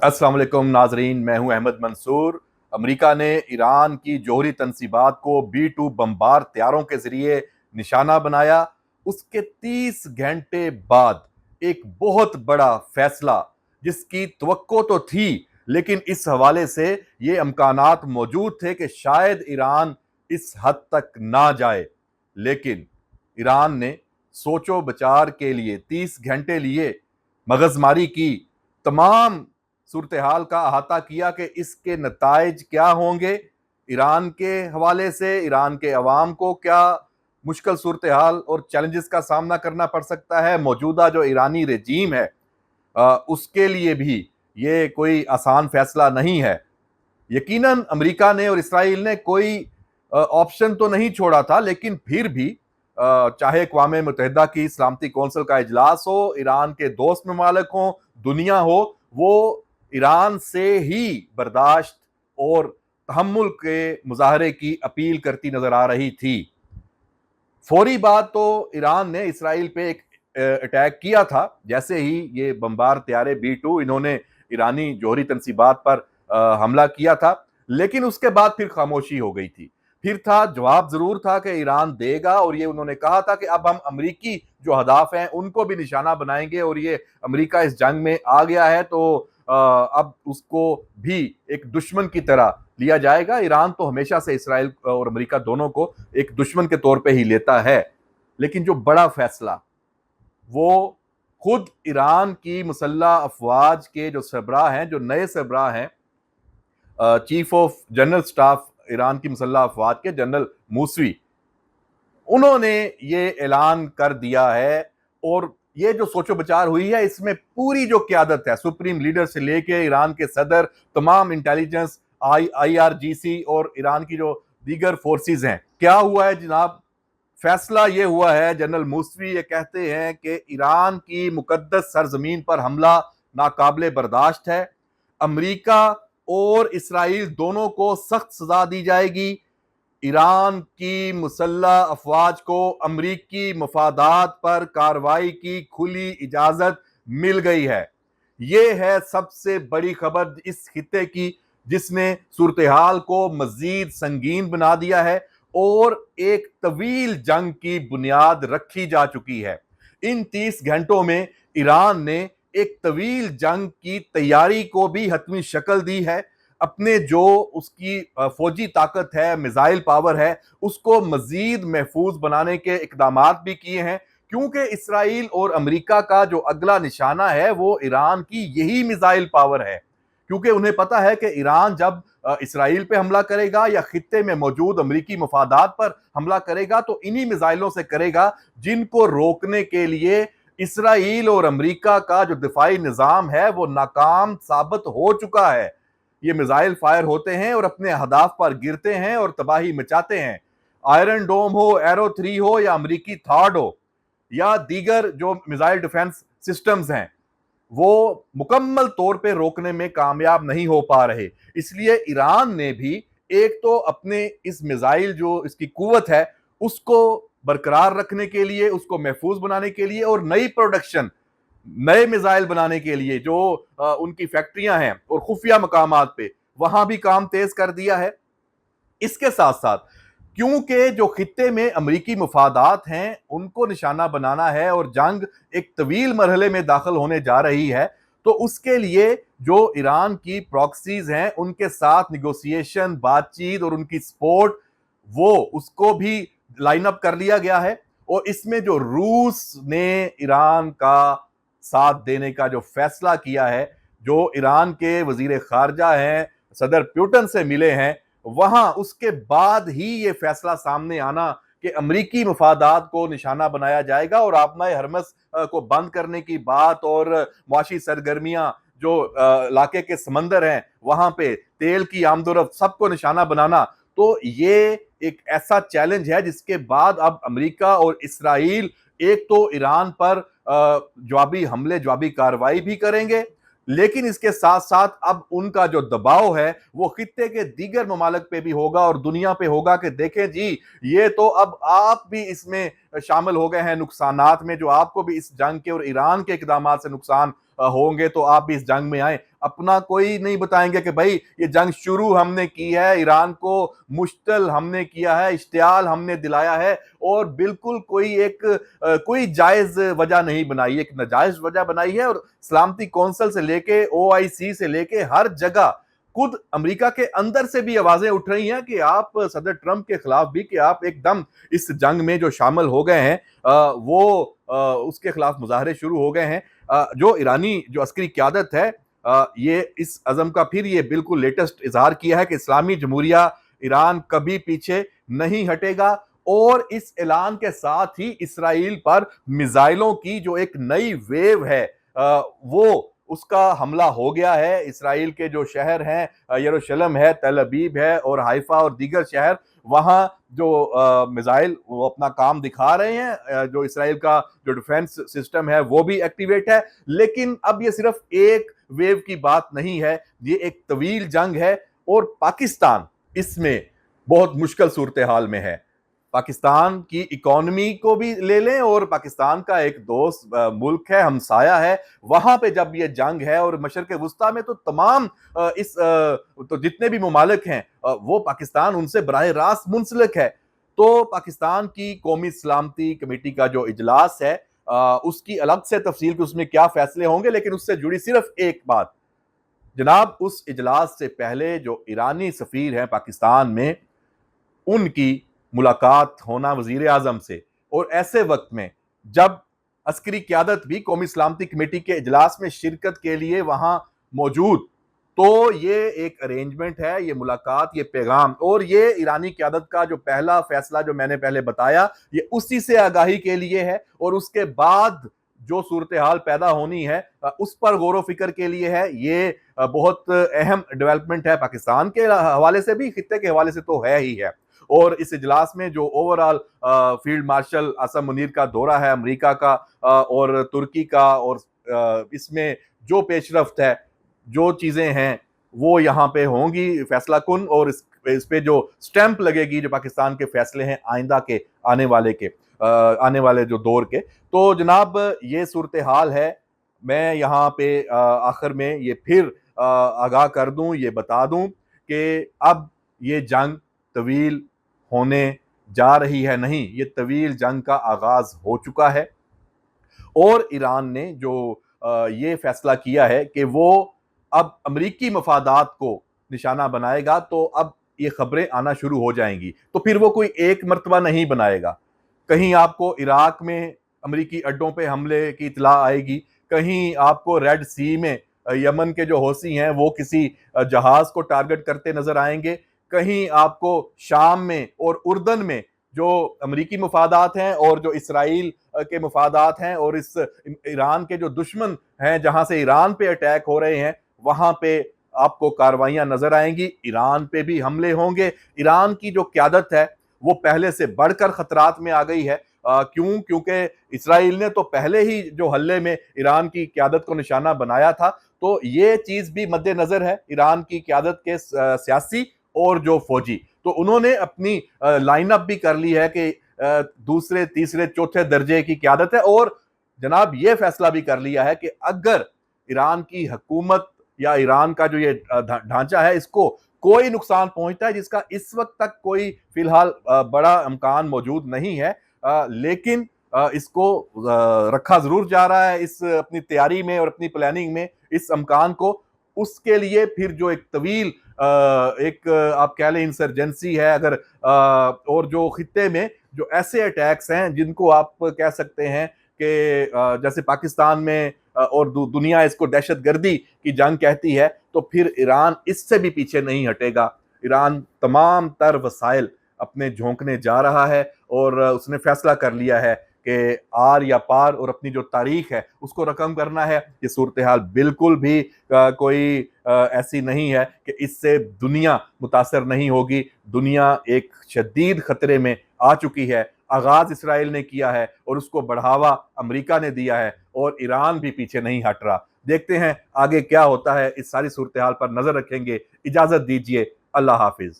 अस्सलाम वालेकुम नाजरीन, मैं हूं अहमद मंसूर। अमेरिका ने ईरान की जौहरी तनसीबात को B-2 बमबार तैयारों के जरिए निशाना बनाया। उसके 30 घंटे बाद एक बहुत बड़ा फैसला, जिसकी तवक्को तो थी, लेकिन इस हवाले से ये अमकानात मौजूद थे कि शायद ईरान इस हद तक ना जाए, लेकिन ईरान ने सोचो विचार के लिए 30 घंटे लिए, मगजमारी की, तमाम सूरत हाल का अहाता किया कि इसके नताइज क्या होंगे। ईरान के हवाले से ईरान के अवाम को क्या मुश्किल सूरत हाल और चैलेंजेस का सामना करना पड़ सकता है। मौजूदा जो ईरानी रजीम है, उसके लिए भी ये कोई आसान फैसला नहीं है। यकीनन अमेरिका ने और इसराइल ने कोई ऑप्शन तो नहीं छोड़ा था, लेकिन फिर भी चाहे अक़वाम मुत्तहिदा की सलामती कौंसिल का इजलास हो, ईरान के दोस्त ममालिक हों, दुनिया हो, वो ईरान से ही बर्दाश्त और तहम्मुल के मुजाहरे की अपील करती नजर आ रही थी। फौरी बात तो ईरान ने इसराइल पे एक अटैक किया था। जैसे ही ये बमबार तैयारे B-2 इन्होंने ईरानी जौहरी तनसीबात पर हमला किया था, लेकिन उसके बाद फिर खामोशी हो गई थी। फिर था, जवाब जरूर था कि ईरान देगा, और ये उन्होंने कहा था कि अब हम अमरीकी जो अहदाफ हैं उनको भी निशाना बनाएंगे, और ये अमरीका इस जंग में आ गया है तो अब उसको भी एक दुश्मन की तरह लिया जाएगा। ईरान तो हमेशा से इसराइल और अमेरिका दोनों को एक दुश्मन के तौर पे ही लेता है। लेकिन जो बड़ा फैसला, वो खुद ईरान की मुसल्लह अफवाज के जो सरबराह हैं, जो नए सरबराह हैं, chief of general staff Iran की मुसल्लह अफवाज के जनरल मूसवी, उन्होंने ये ऐलान कर दिया है। और ये जो सोचो विचार हुई है, इसमें पूरी जो क्यादत है, सुप्रीम लीडर से लेके ईरान के सदर, तमाम इंटेलिजेंस, IRGC और ईरान की जो दीगर फोर्सेस हैं, क्या हुआ है जनाब? फैसला ये हुआ है, जनरल मूसवी ये कहते हैं कि ईरान की मुकद्दस सरजमीन पर हमला नाकाबिले बर्दाश्त है। अमेरिका और इसराइल दोनों को सख्त सजा दी जाएगी। ईरान की मुसल्लह अफवाज को अमरीकी मफादात पर कार्रवाई की खुली इजाजत मिल गई है। ये है सबसे बड़ी खबर इस खित्ते की, जिसने सूरत हाल को मजीद संगीन बना दिया है, और एक तवील जंग की बुनियाद रखी जा चुकी है। इन 30 घंटों में ईरान ने एक तवील जंग की तैयारी को भी हतमी शक्ल दी है। अपने जो उसकी फौजी ताकत है, मिसाइल पावर है, उसको मजीद महफूज बनाने के इकदामात भी किए हैं, क्योंकि इसराइल और अमेरिका का जो अगला निशाना है वो ईरान की यही मिसाइल पावर है। क्योंकि उन्हें पता है कि ईरान जब इसराइल पे हमला करेगा या खित्ते में मौजूद अमेरिकी मफादात पर हमला करेगा, तो इन्हीं मिसाइलों से करेगा, जिनको रोकने के लिए इसराइल और अमेरिका का जो दिफाई निजाम है वो नाकाम साबित हो चुका है। ये मिसाइल फायर होते हैं और अपने अहदाफ पर गिरते हैं और तबाही मचाते हैं। आयरन डोम हो, एरो 3 हो, या अमेरिकी थार्ड हो, या दीगर जो मिसाइल डिफेंस सिस्टम्स हैं, वो मुकम्मल तौर पे रोकने में कामयाब नहीं हो पा रहे। इसलिए ईरान ने भी एक तो अपने इस मिसाइल जो इसकी कुव्वत है उसको बरकरार रखने के लिए, उसको महफूज बनाने के लिए, और नई प्रोडक्शन, नए मिसाइल बनाने के लिए जो उनकी फैक्ट्रियां हैं और खुफिया मकामात पे, वहां भी काम तेज कर दिया है। इसके साथ साथ, क्योंकि जो खित्ते में अमरीकी मुफादात हैं उनको निशाना बनाना है और जंग एक तवील मरहले में दाखिल होने जा रही है, तो उसके लिए जो ईरान की प्रॉक्सीज हैं उनके साथ निगोसिएशन, बातचीत और उनकी सपोर्ट, वो उसको भी लाइन अप कर लिया गया है। और इसमें जो रूस ने ईरान का साथ देने का जो फैसला किया है, जो ईरान के वजीर खारजा हैं, सदर प्यूटन से मिले हैं, वहां उसके बाद ही ये फैसला सामने आना कि अमरीकी मफादात को निशाना बनाया जाएगा और आबनाए हरमस को बंद करने की बात, और मुआशी सरगर्मियां जो इलाके के समंदर हैं वहां पे तेल की आमदोरफ्त, सबको निशाना बनाना, तो ये एक ऐसा चैलेंज है जिसके बाद अब अमेरिका और इसराइल एक तो ईरान पर जवाबी हमले, जवाबी कार्रवाई भी करेंगे, लेकिन इसके साथ साथ अब उनका जो दबाव है वो खित्ते के दीगर ममालिक पे भी होगा और दुनिया पे होगा कि देखें जी, ये तो अब आप भी इसमें शामिल हो गए हैं नुकसानात में, जो आपको भी इस जंग के और ईरान के इकदामात से नुकसान होंगे, तो आप भी इस जंग में आए। अपना कोई नहीं बताएंगे कि भाई ये जंग शुरू हमने की है, ईरान को मुश्तल हमने किया है, इश्तियाल हमने दिलाया है, और बिल्कुल कोई जायज वजह नहीं बनाई, एक नाजायज वजह बनाई है। और सलामती कौंसिल से लेके OIC से लेके हर जगह खुद अमेरिका के अंदर से भी आवाजें उठ रही हैं कि आप सदर ट्रंप के खिलाफ भी, कि आप एकदम इस जंग में जो शामिल हो गए हैं वो उसके खिलाफ मुजाहरे शुरू हो गए हैं। जो ईरानी जो अस्करी क्यादत है, ये इस अज़म का फिर ये बिल्कुल लेटेस्ट इजहार किया है कि इस्लामी जमहूरिया ईरान कभी पीछे नहीं हटेगा, और इस ऐलान के साथ ही इसराइल पर मिसाइलों की जो एक नई वेव है वो उसका हमला हो गया है। इसराइल के जो शहर हैं, यरूशलेम है, तल अबीब है और हाइफा और दीगर शहर, वहां जो मिसाइल वो अपना काम दिखा रहे हैं। जो इसराइल का जो डिफेंस सिस्टम है वो भी एक्टिवेट है। लेकिन अब ये सिर्फ एक वेव की बात नहीं है, ये एक तवील जंग है, और पाकिस्तान इसमें बहुत मुश्किल सूरत हाल में है। पाकिस्तान की इकोनॉमी को भी ले लें, और पाकिस्तान का एक दोस्त मुल्क है, हमसाया है, वहां पे जब ये जंग है, और मशरक़ वुस्ता में तो तमाम तो जितने भी ममालिक हैं वो पाकिस्तान उनसे बराह रास्त मुंसलिक है। तो पाकिस्तान की कौमी सलामती कमेटी का जो इजलास है उसकी अलग से तफसील कि उसमें क्या फैसले होंगे, लेकिन उससे जुड़ी सिर्फ एक बात, जनाब उस इजलास से पहले जो ईरानी सफीर हैं पाकिस्तान में, उनकी मुलाकात होना वजीर आजम से, और ऐसे वक्त में जब अस्करी क्यादत भी कौमी सलामती कमेटी के इजलास में शिरकत के लिए वहां मौजूद, तो ये एक अरेंजमेंट है, ये मुलाकात, ये पैगाम, और ये ईरानी क्यादत का जो पहला फैसला जो मैंने पहले बताया, ये उसी से आगाही के लिए है, और उसके बाद जो सूरत हाल पैदा होनी है उस पर गौर फिक्र के लिए है। ये बहुत अहम डेवलपमेंट है पाकिस्तान के हवाले से भी, खित्ते के हवाले से तो है ही है। और इस इजलास में जो overall field marshal Asim Munir का दौरा है अमेरिका का और तुर्की का, और इसमें जो पेशरफ्त है, जो चीज़ें हैं वो यहाँ पे होंगी फैसला कुन, और इस पे जो स्टैंप लगेगी जो पाकिस्तान के फैसले हैं आइंदा के आने वाले जो दौर के। तो जनाब ये सूरत हाल है। मैं यहाँ पे आखिर में ये फिर आगाह कर दूं, ये बता दूं कि अब ये जंग तवील होने जा रही है नहीं, ये तवील जंग का आगाज हो चुका है, और ईरान ने जो ये फैसला किया है कि वो अब अमरीकी मफादात को निशाना बनाएगा, तो अब ये खबरें आना शुरू हो जाएंगी। तो फिर वो कोई एक मर्तबा नहीं बनाएगा, कहीं आपको इराक में अमरीकी अड्डों पे हमले की इतला आएगी, कहीं आपको रेड सी में यमन के जो हौसी हैं वो किसी जहाज को टारगेट करते नजर आएंगे, कहीं आपको शाम में और उर्दन में जो अमरीकी मफादात हैं और जो इसराइल के मफादात हैं और इस ईरान के जो दुश्मन हैं जहां से ईरान पे अटैक हो रहे हैं, वहां पे आपको कार्रवाइयां नजर आएंगी। ईरान पे भी हमले होंगे। ईरान की जो क्यादत है वो पहले से बढ़कर खतरात में आ गई है। क्योंकि इसराइल ने तो पहले ही जो हल्ले में ईरान की क्यादत को निशाना बनाया था, तो ये चीज भी मद्देनजर है ईरान की क्यादत के सियासी और जो फौजी। तो उन्होंने अपनी लाइनअप भी कर ली है कि दूसरे तीसरे चौथे दर्जे की क्यादत है, और जनाब ये फैसला भी कर लिया है कि अगर ईरान की हुकूमत या ईरान का जो ये ढांचा है इसको कोई नुकसान पहुंचता है, जिसका इस वक्त तक कोई फिलहाल बड़ा इम्कान मौजूद नहीं है, लेकिन इसको रखा जरूर जा रहा है इस अपनी तैयारी में और अपनी प्लानिंग में इस इम्कान को। उसके लिए फिर जो एक तवील एक आप कह लें इंसर्जेंसी है, अगर और जो खित्ते में जो ऐसे अटैक्स हैं जिनको आप कह सकते हैं कि जैसे पाकिस्तान में और दुनिया इसको दहशतगर्दी की जंग कहती है, तो फिर ईरान इससे भी पीछे नहीं हटेगा। ईरान तमाम तर वसाइल अपने झोंकने जा रहा है, और उसने फैसला कर लिया है कि आर या पार, और अपनी जो तारीख है उसको रकम करना है। ये सूरत हाल बिल्कुल भी कोई ऐसी नहीं है कि इससे दुनिया मुतासर नहीं होगी। दुनिया एक शदीद खतरे में आ चुकी है। आगाज इसराइल ने किया है और उसको बढ़ावा अमेरिका ने दिया है, और ईरान भी पीछे नहीं हट रहा। देखते हैं आगे क्या होता है। इस सारी सूरत हाल पर नजर रखेंगे। इजाजत दीजिए, अल्लाह हाफिज।